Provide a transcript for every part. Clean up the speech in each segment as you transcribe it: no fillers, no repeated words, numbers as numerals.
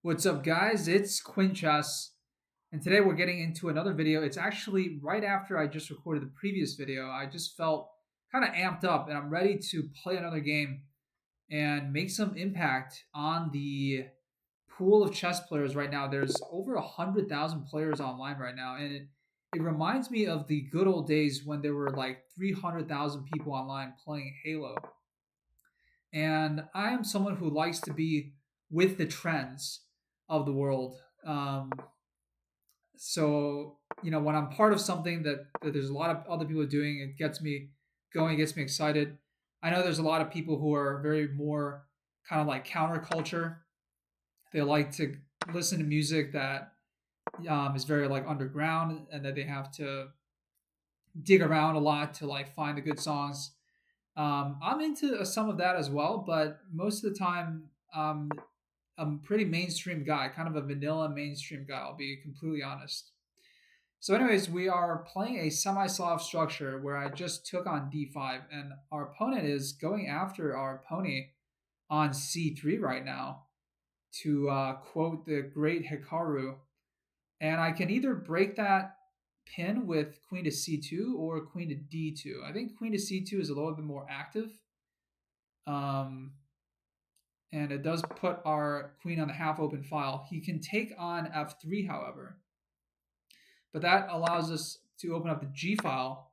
What's up, guys? It's Quinchess, and today we're getting into another video. It's actually right after I just recorded the previous video. I just felt kind of amped up, and I'm ready to play another game and make some impact on the pool of chess players right now. There's over 100,000 players online right now, and it reminds me of the good old days when there were like 300,000 people online playing Halo. And I am someone who likes to be with the trends of the world. So when I'm part of something that there's a lot of other people doing, it gets me going, it gets me excited. I know there's a lot of people who are very more kind of like counterculture. They like to listen to music that is very like underground, and that they have to dig around a lot to like find the good songs. I'm into some of that as well, but most of the time, I'm a pretty mainstream guy, kind of a vanilla mainstream guy. I'll be completely honest. So, anyways, we are playing a semi-soft structure where I just took on d5, and our opponent is going after our pony on c3 right now, to quote the great Hikaru. And I can either break that pin with queen to c2 or queen to d2. I think queen to c2 is a little bit more active. Um, and it does put our queen on the half open file. He can take on f3, however, but that allows us to open up the g file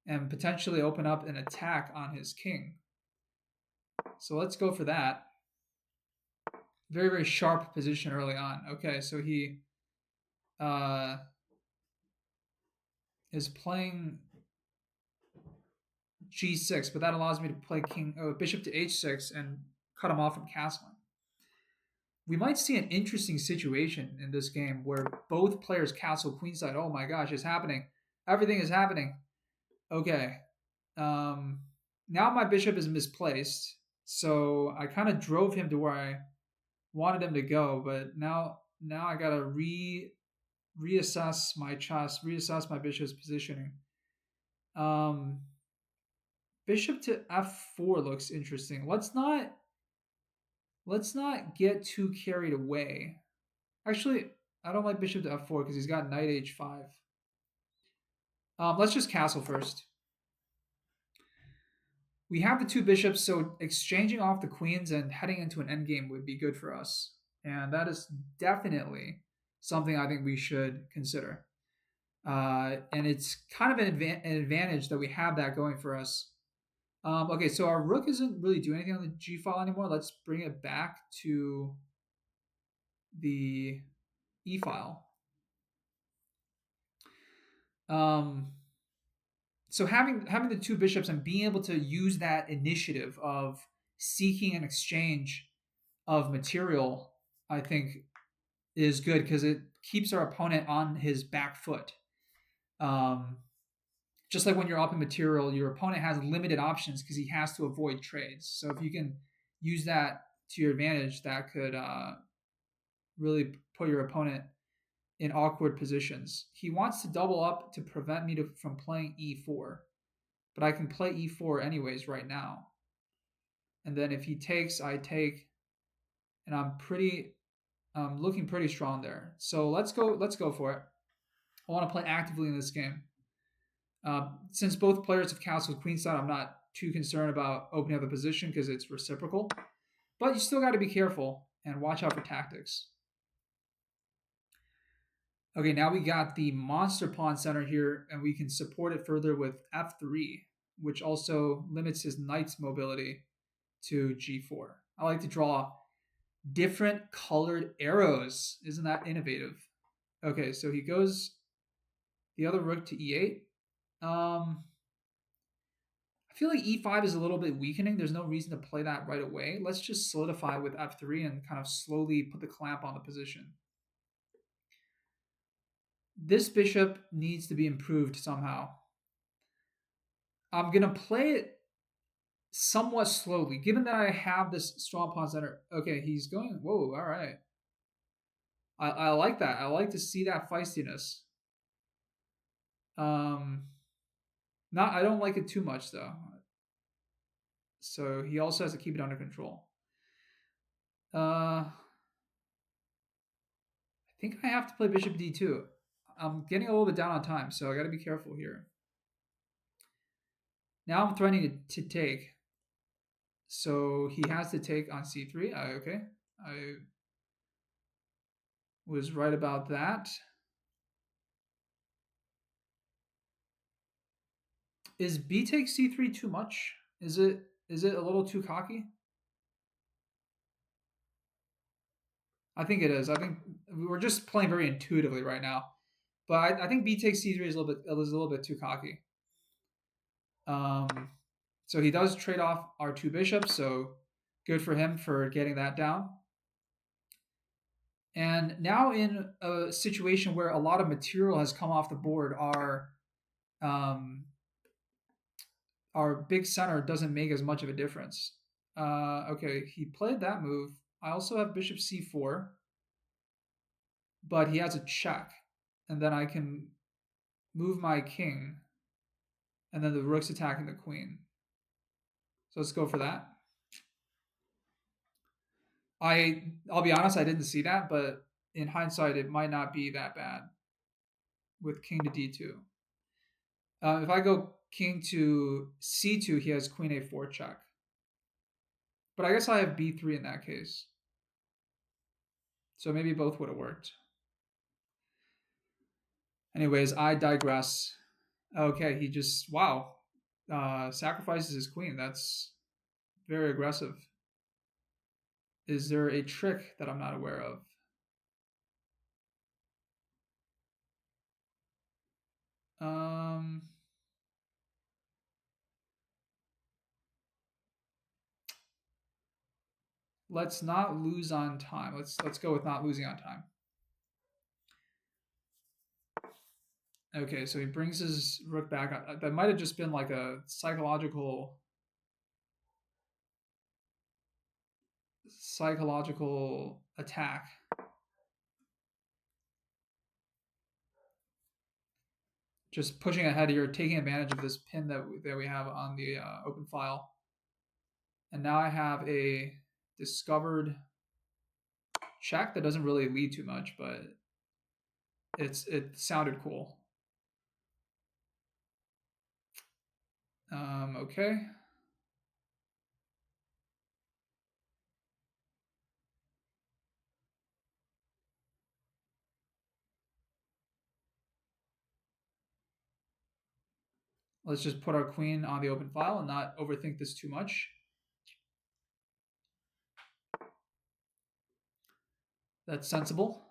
and potentially open up an attack on his king. So let's go for that. Very, very sharp position early on. Okay, so he is playing g6, but that allows me to play bishop to h6 and cut him off from castling. We might see an interesting situation in this game where both players castle queenside. Oh my gosh, it's happening. Everything is happening. Okay. Now my bishop is misplaced. So I kind of drove him to where I wanted him to go, but now I gotta reassess my chess, reassess my bishop's positioning. Bishop to f4 looks interesting. Let's not get too carried away. Actually, I don't like bishop to f4 because he's got knight h5. Let's just castle first. We have the two bishops, so exchanging off the queens and heading into an endgame would be good for us. And that is definitely something I think we should consider. And it's kind of an advantage that we have that going for us. Okay, so our rook isn't really doing anything on the g file anymore. Let's bring it back to the e file. So having the two bishops and being able to use that initiative of seeking an exchange of material, I think, is good because it keeps our opponent on his back foot. Just like when you're up in material, your opponent has limited options because he has to avoid trades. So if you can use that to your advantage, that could really put your opponent in awkward positions. He wants to double up to prevent me from playing e4, but I can play e4 anyways right now. And then if he takes, I take, and I'm looking pretty strong there. So let's go for it. I want to play actively in this game. Since both players have castled queenside, I'm not too concerned about opening up the position because it's reciprocal. But you still got to be careful and watch out for tactics. Okay, now we got the monster pawn center here, and we can support it further with f3, which also limits his knight's mobility to g4. I like to draw different colored arrows. Isn't that innovative? Okay, so he goes the other rook to e8. I feel like e5 is a little bit weakening. There's no reason to play that right away. Let's just solidify with f3 and kind of slowly put the clamp on the position. This bishop needs to be improved somehow. I'm going to play it somewhat slowly, given that I have this strong pawn center. Okay, he's going, whoa, all right. I like that. I like to see that feistiness. I don't like it too much, though. So he also has to keep it under control. think I have to play bishop d2. I'm getting a little bit down on time, so I got to be careful here. Now I'm threatening to take. So he has to take on c3. Okay. I was right about that. Is b takes c3 too much? Is it a little too cocky? I think it is. I think we're just playing very intuitively right now. But I think b takes c3 is a little bit too cocky. So he does trade off our two bishops, so good for him for getting that down. And now in a situation where a lot of material has come off the board, um, our big center doesn't make as much of a difference. Okay, he played that move. I also have bishop c4, but he has a check, and then I can move my king, and then the rook's attacking the queen. So let's go for that. I'll be honest, I didn't see that, but in hindsight, it might not be that bad with king to d2. If I go king to c2, he has queen a4 check. But I guess I have b3 in that case. So maybe both would have worked. Anyways, I digress. Okay, he just, wow, sacrifices his queen. That's very aggressive. Is there a trick that I'm not aware of? Let's not lose on time. Let's go with not losing on time. Okay, so he brings his rook back. That might have just been like a psychological attack. Just pushing ahead here, taking advantage of this pin that we have on the open file. And now I have a discovered check that doesn't really lead too much, but it sounded cool. Okay. Let's just put our queen on the open file and not overthink this too much. That's sensible.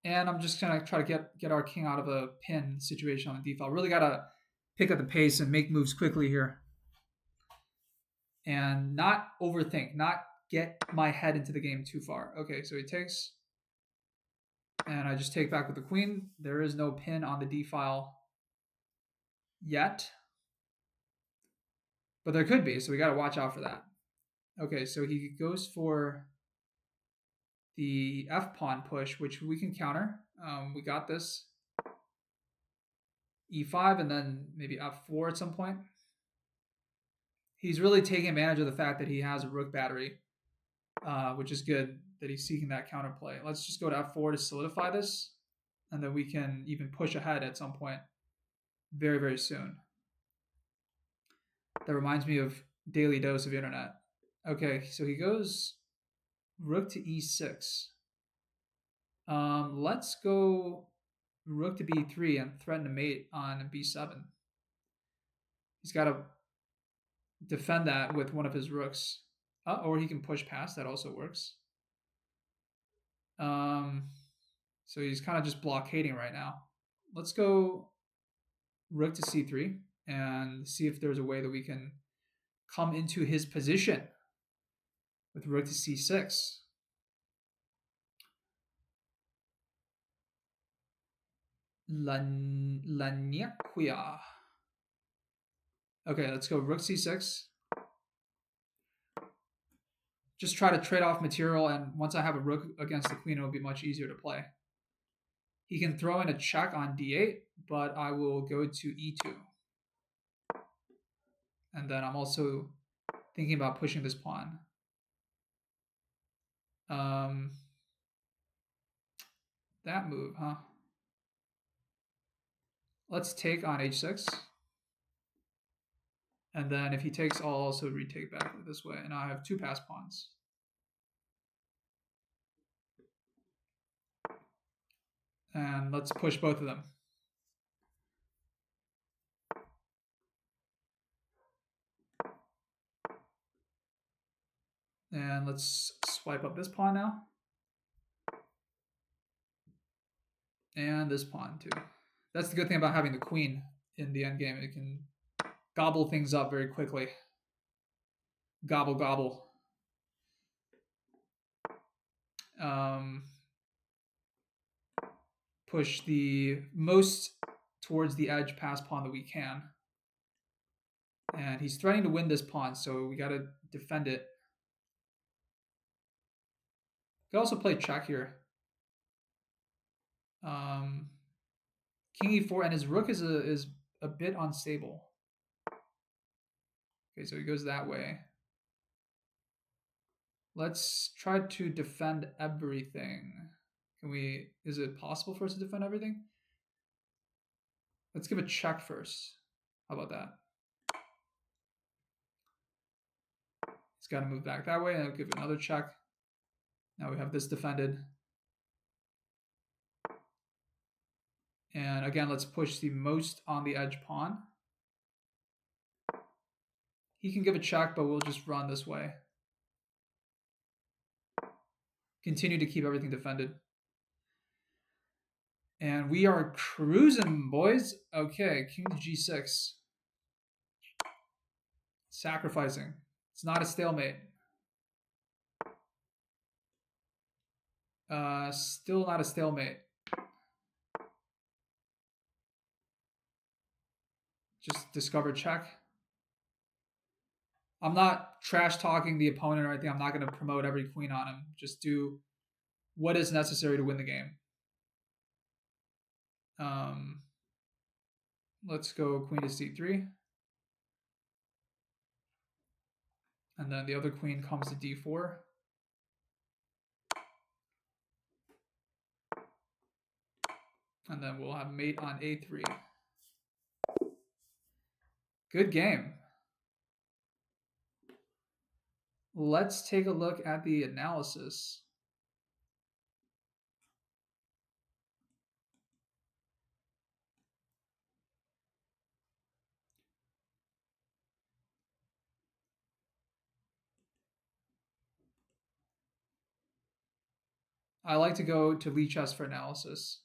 And I'm just gonna try to get our king out of a pin situation on the d file. Really gotta pick up the pace and make moves quickly here. And not overthink, not get my head into the game too far. Okay, so he takes. And I just take back with the queen. There is no pin on the d file yet. But there could be, so we gotta watch out for that. Okay, so he goes for the f pawn push, which we can counter. We got this. e5 and then maybe f4 at some point. He's really taking advantage of the fact that he has a rook battery, which is good that he's seeking that counterplay. Let's just go to f4 to solidify this, and then we can even push ahead at some point very, very soon. That reminds me of daily dose of internet. Okay, so he goes rook to e6. Let's go rook to b3 and threaten to mate on b7. He's got to defend that with one of his rooks. Or he can push past. That also works. So he's kind of just blockading right now. Let's go rook to c3 and see if there's a way that we can come into his position with rook to c6. Laniaquia. Okay, let's go rook c6. Just try to trade off material, and once I have a rook against the queen, it'll be much easier to play. He can throw in a check on d8, but I will go to e2. And then I'm also thinking about pushing this pawn. that move, huh? Let's take on h6. And then if he takes, I'll also retake back this way. And I have two pass pawns. And let's push both of them. And let's swipe up this pawn now. And this pawn too. That's the good thing about having the queen in the endgame. It can gobble things up very quickly. Gobble, gobble. Push the most towards the edge pass pawn that we can. And he's threatening to win this pawn, so we got to defend it. Could also play check here. King e4, and his rook is a bit unstable. Okay, so he goes that way. Let's try to defend everything. Can we? Is it possible for us to defend everything? Let's give a check first. How about that? He's got to move back that way, and I'll give another check. Now we have this defended. And again, let's push the most on the edge pawn. He can give a check, but we'll just run this way. Continue to keep everything defended. And we are cruising, boys. Okay, king to g6. Sacrificing. It's not a stalemate. Still not a stalemate. Just discover check. I'm not trash talking the opponent or anything. I'm not going to promote every queen on him. Just do what is necessary to win the game. Let's go queen to c3. And then the other queen comes to d4. And then we'll have mate on a3. Good game. Let's take a look at the analysis. I like to go to Lichess for analysis.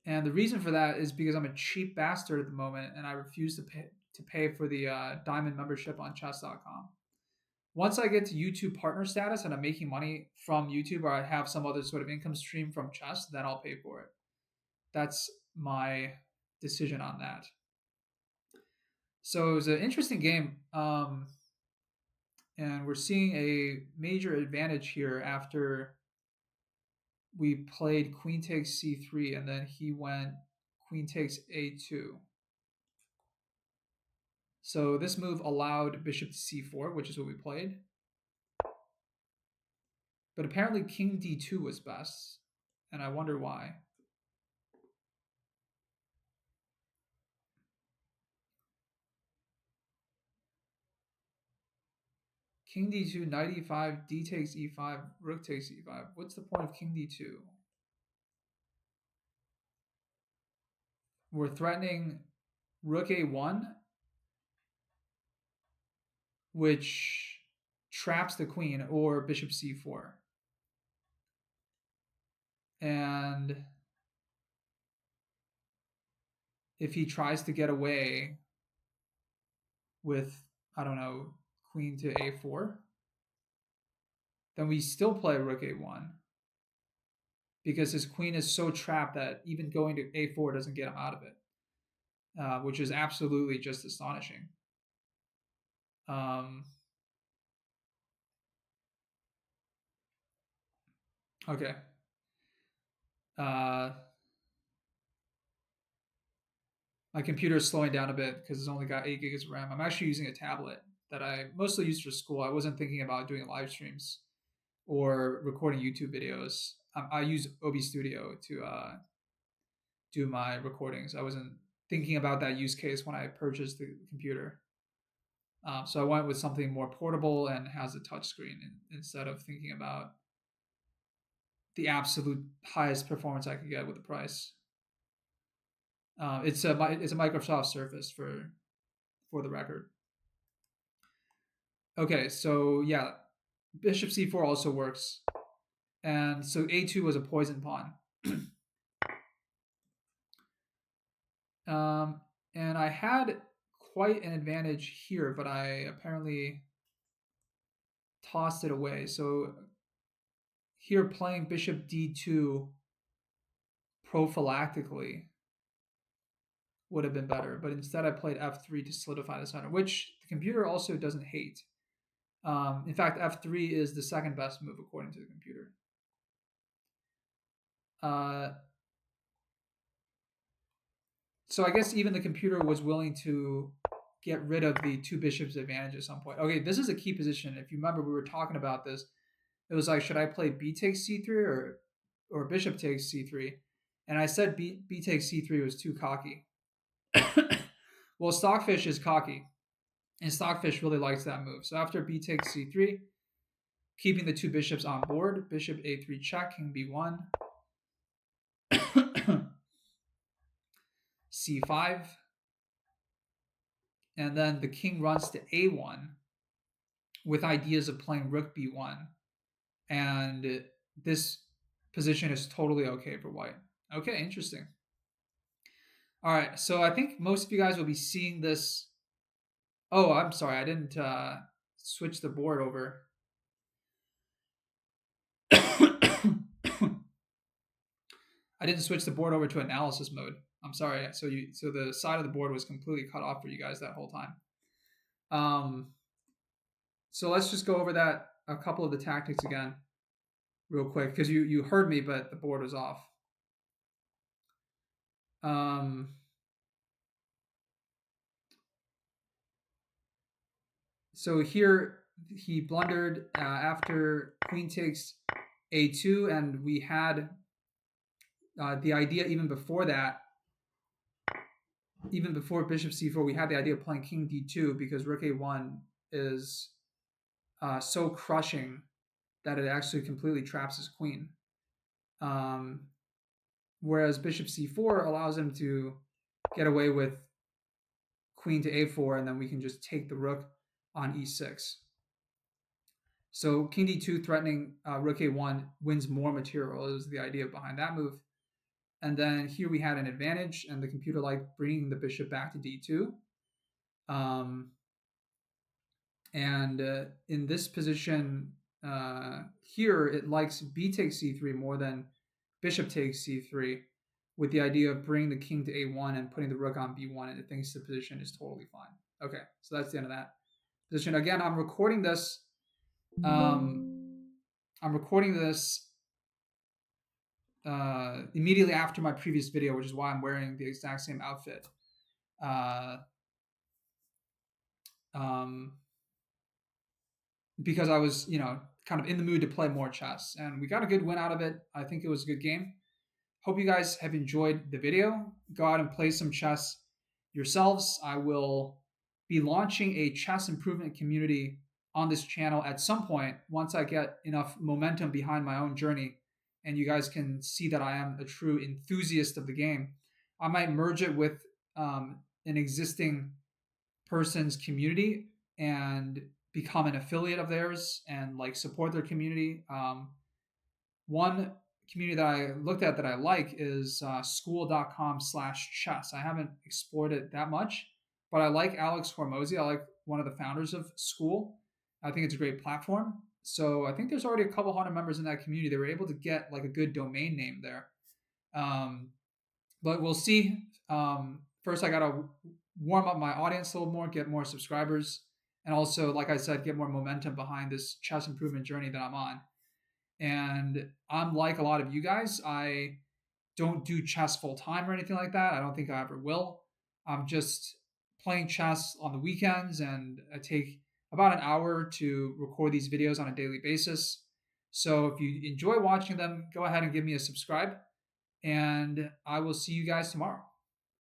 And the reason for that is because I'm a cheap bastard at the moment and I refuse to pay for the diamond membership on chess.com. Once I get to YouTube partner status and I'm making money from YouTube, or I have some other sort of income stream from chess, then I'll pay for it. That's my decision on that. So it was an interesting game. And we're seeing a major advantage here after we played queen takes c3, and then he went queen takes a2. So this move allowed bishop to c4, which is what we played. But apparently king d2 was best, and I wonder why. King d2, knight e5, d takes e5, rook takes e5. What's the point of king d2? We're threatening rook a1, which traps the queen, or bishop c4. And if he tries to get away with, I don't know, queen to a4, then we still play rook a1 because his queen is so trapped that even going to a4 doesn't get him out of it, which is absolutely just astonishing. Okay. My computer is slowing down a bit because it's only got 8 gigs of RAM. I'm actually using a tablet that I mostly use for school. I wasn't thinking about doing live streams or recording YouTube videos. I use OB Studio to do my recordings. I wasn't thinking about that use case when I purchased the computer. So I went with something more portable and has a touchscreen instead of thinking about the absolute highest performance I could get with the price. It's a Microsoft Surface for the record. Okay, so yeah, Bishop C4 also works, and so A2 was a poison pawn. And I had quite an advantage here, but I apparently tossed it away. So here, playing Bishop D2 prophylactically would have been better, but instead I played F3 to solidify the center, which the computer also doesn't hate. In fact, F3 is the second best move according to the computer. So I guess even the computer was willing to get rid of the two bishops advantage at some point. Okay, this is a key position. If you remember, we were talking about this. It was like, should I play b takes c3 or bishop takes c3? And I said b takes c3 was too cocky. Well, Stockfish is cocky, and Stockfish really likes that move. So after b takes c3, keeping the two bishops on board, bishop a3 check, king b1, c5, and then the king runs to a1 with ideas of playing rook b1, and this position is totally okay for white. Okay, interesting. All right, so I think most of you guys will be seeing this. Oh, I'm sorry, I didn't switch the board over. I didn't switch the board over to analysis mode. I'm sorry. So the side of the board was completely cut off for you guys that whole time. So let's just go over that, a couple of the tactics again, real quick, because you heard me, but the board was off. So here he blundered after queen takes a2, and we had the idea even before that, even before bishop c4, we had the idea of playing king d2 because rook a1 is so crushing that it actually completely traps his queen. Whereas bishop c4 allows him to get away with queen to a4, and then we can just take the rook on e6. So king d2 threatening rook a1 wins more material is the idea behind that move. And then here we had an advantage, and the computer liked bringing the bishop back to d2. And in this position here, it likes b takes c3 more than bishop takes c3, with the idea of bringing the king to a1 and putting the rook on b1, and it thinks the position is totally fine. Okay, so that's the end of that position. Again, I'm recording this. Immediately after my previous video, which is why I'm wearing the exact same outfit. Because I was, kind of in the mood to play more chess, and we got a good win out of it. I think it was a good game. Hope you guys have enjoyed the video. Go out and play some chess yourselves. I will be launching a chess improvement community on this channel at some point once I get enough momentum behind my own journey and you guys can see that I am a true enthusiast of the game. I might merge it with an existing person's community and become an affiliate of theirs and like support their community. One community that I looked at that I like is school.com/chess. I haven't explored it that much, but I like Alex Hormozy. I like one of the founders of School. I think it's a great platform. So I think there's already a couple hundred members in that community. They were able to get like a good domain name there. But we'll see. First, I got to warm up my audience a little more, get more subscribers, and also, like I said, get more momentum behind this chess improvement journey that I'm on. And I'm like a lot of you guys. I don't do chess full time or anything like that. I don't think I ever will. I'm just playing chess on the weekends, and I take about an hour to record these videos on a daily basis. So if you enjoy watching them, go ahead and give me a subscribe, and I will see you guys tomorrow.